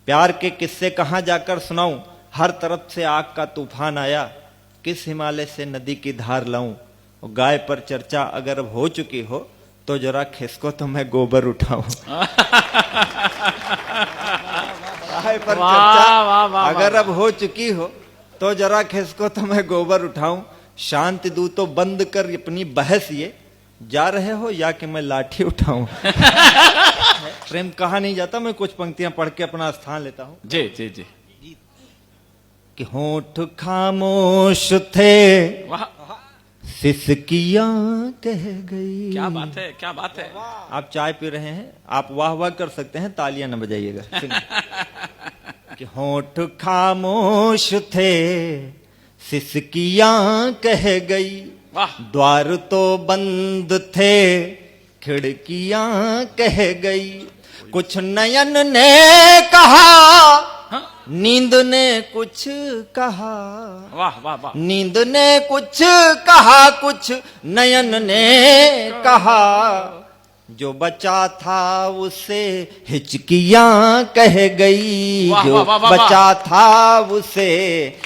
प्यार के किस्से कहां जाकर सुनाऊं, हर तरफ से आग का तूफान आया, किस हिमालय से नदी की धार लाऊं। गाय पर चर्चा अगर अब हो चुकी हो तो जरा खिसको तो मैं गोबर उठाऊं। गाय पर चर्चा अगर अब हो चुकी हो तो जरा खिसको तो मैं गोबर उठाऊं। शांति दूं तो बंद कर अपनी बहस, ये जा रहे हो या कि मैं लाठी उठाऊं। प्रेम कहा नहीं जाता, मैं कुछ पंक्तियां पढ़ के अपना स्थान लेता हूं। जी जी जी। कि होठ खामोश थे, वाह, सिसकियां कह गई। क्या बात है, क्या बात है। आप चाय पी रहे हैं, आप वाह वाह कर सकते हैं, तालियां न बजाइएगा। कि होठ खामोश थे, सिसकियां कह गई, वाह, द्वार तो बंद थे, खिड़कियां कह गई। कुछ नयन ने कहा, नींद ने कुछ कहा। वाह वाह वाह। नींद ने कुछ कहा, कुछ नयन ने कहा। जो बचा था उसे हिचकियां कह गई। वाह, जो वाह, वाह, वाह, बचा था उसे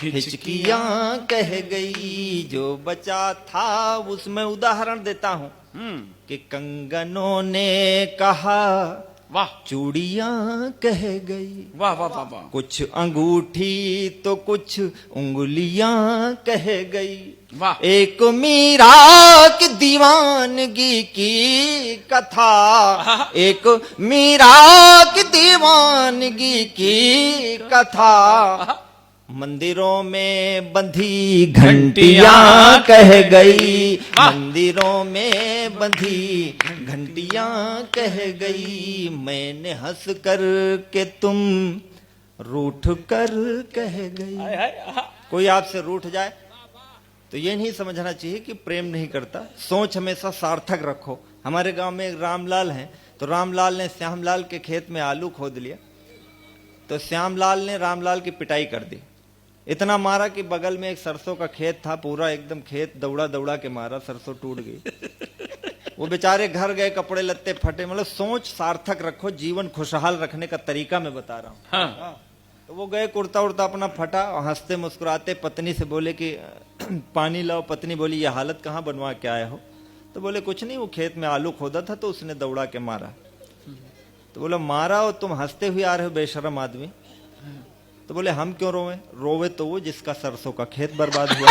हिचकियां कह गई। जो बचा था उसमें उदाहरण देता हूं कि कंगनों ने कहा, वाह, चूड़ियां कह गई। वाह वाह वाह वाह। कुछ अंगूठी तो कुछ उंगलियां कह गई। वाह। एक मीरा की दीवानगी की कथा, एक मीरा की दीवानगी की कथा। मंदिरों में बंधी घंटियां कह गई। मंदिरों में बंधी घंटियां कह गई। मैंने हंस कर के तुम रूठ कर कह गई। कोई आपसे रूठ जाए तो ये नहीं समझना चाहिए कि प्रेम नहीं करता। सोच हमेशा सार्थक रखो। हमारे गांव में एक रामलाल हैं, तो रामलाल ने श्यामलाल के खेत में आलू खोद लिया, तो श्यामलाल ने रामलाल की पिटाई कर दी। इतना मारा कि बगल में एक सरसों का खेत था, पूरा एकदम खेत दौड़ा दौड़ा के मारा, सरसों टूट गई। वो बेचारे घर गए, कपड़े लत्ते फटे। मतलब सोच सार्थक रखो, जीवन खुशहाल रखने का तरीका मैं बता रहा हूँ। हाँ। तो वो गए, कुर्ता उर्ता अपना फटा, और हंसते मुस्कुराते पत्नी से बोले कि पानी लाओ। पत्नी बोली ये हालत कहाँ बनवा के आए हो? तो बोले कुछ नहीं, वो खेत में आलू खोदा था तो उसने दौड़ा के मारा। तो बोला मारा और तुम हंसते हुए आ रहे हो बेशरम आदमी। तो बोले हम क्यों रोवे? रोवे तो वो जिसका सरसों का खेत बर्बाद हुआ।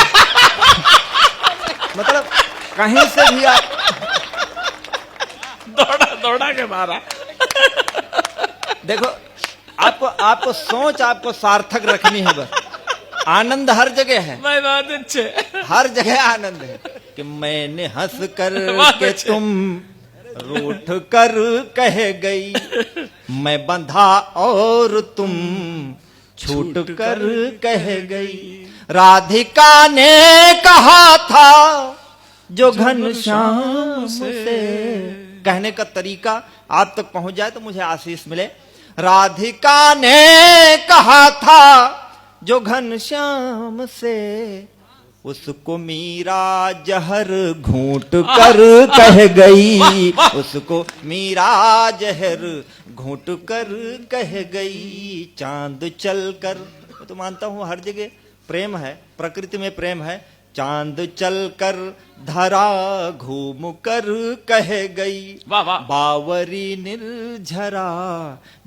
मतलब कहीं से भी आप दौड़ा दौड़ा के मारा। देखो, आपको सोच आपको सार्थक रखनी है। बस आनंद हर जगह है, बहुत अच्छे, हर जगह आनंद है। कि मैंने हंस कर के तुम रूठ कर कह गई, मैं बंधा और तुम छूट कर कह गई। राधिका ने कहा था जो घनश्याम से। कहने का तरीका आप तक पहुंच जाए तो मुझे आशीष मिले। राधिका ने कहा था जो घनश्याम से, उसको मीरा जहर घूंट कर कह गई। उसको मीरा जहर घूंट कर कह गई। चांद चल कर, मैं तो मानता हूं हर जगह प्रेम है, प्रकृति में प्रेम है। चांद चल कर धरा घूम कर कह गई। वाह वाह। बावरी निर्झरा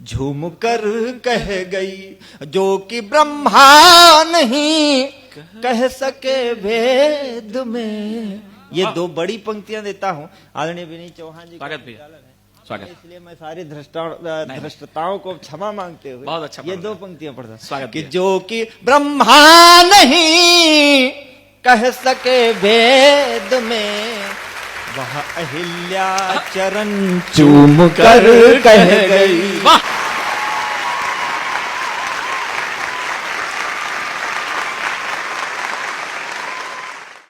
झूम कर कह गई। जो कि ब्रह्मा नहीं कह सके भेद में। ये दो बड़ी पंक्तियां देता हूं आदरणीय विनीत चौहान जी। स्वागत भैया, स्वागत। इसलिए मैं सारी धृष्टताओं को क्षमा मांगते हुए बहुत अच्छा ये दो पंक्तियां पढ़ता स्वागत कि जो कि ब्रह्मा नहीं कह सके भेद में, वह अहिल्या चरण चूम कर कह गई। वाह।